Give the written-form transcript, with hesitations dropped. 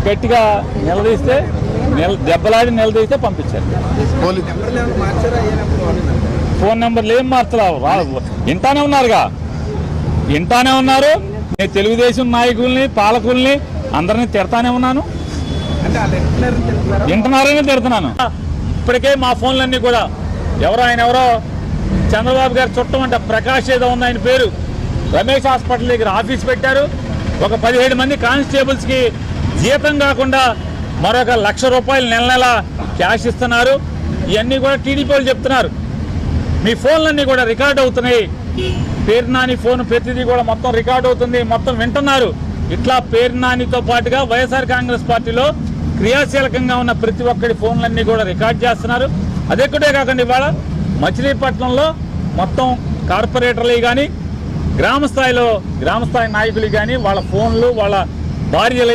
గట్టిగా నిలదీస్తే దెబ్బలాడి నిలదీస్తే పంపించారు. ఫోన్ నెంబర్లు ఏం మార్చరావు, వింటానే ఉన్నారుగా, వింటానే ఉన్నారు. నేను తెలుగుదేశం నాయకుల్ని పాలకుల్ని అందరినీ తిడతానే ఉన్నాను, వింటున్నారని తిడుతున్నాను. ఇప్పటికే మా ఫోన్లన్నీ కూడా ఎవరో చంద్రబాబు గారు చుట్టం అంట ప్రకాష్ ఏదో ఉంది ఆయన పేరు, రమేష్ హాస్పిటల్ దగ్గర ఆఫీస్ పెట్టారు. ఒక 17 మంది కానిస్టేబుల్స్కి జీతం కాకుండా మరొక ₹1,00,000 నెల క్యాష్ ఇస్తున్నారు. ఇవన్నీ కూడా టీడీపీ వాళ్ళు చెప్తున్నారు. మీ ఫోన్లన్నీ కూడా రికార్డ్ అవుతున్నాయి. పేరు నాని ఫోన్ ప్రతిదీ కూడా మొత్తం రికార్డ్ అవుతుంది, మొత్తం వింటున్నారు. ఇట్లా పేరు నానితో పాటుగా వైఎస్ఆర్ కాంగ్రెస్ పార్టీలో క్రియాశీలకంగా ఉన్న ప్రతి ఒక్కరి ఫోన్లన్నీ కూడా రికార్డ్ చేస్తున్నారు. అదొక్కటే కాకుండా ఇవాళ మచిలీపట్నంలో మొత్తం కార్పొరేటర్లు కానీ గ్రామ స్థాయి నాయకులు కానీ వాళ్ళ ఫోన్లు వాళ్ళ భార్యలు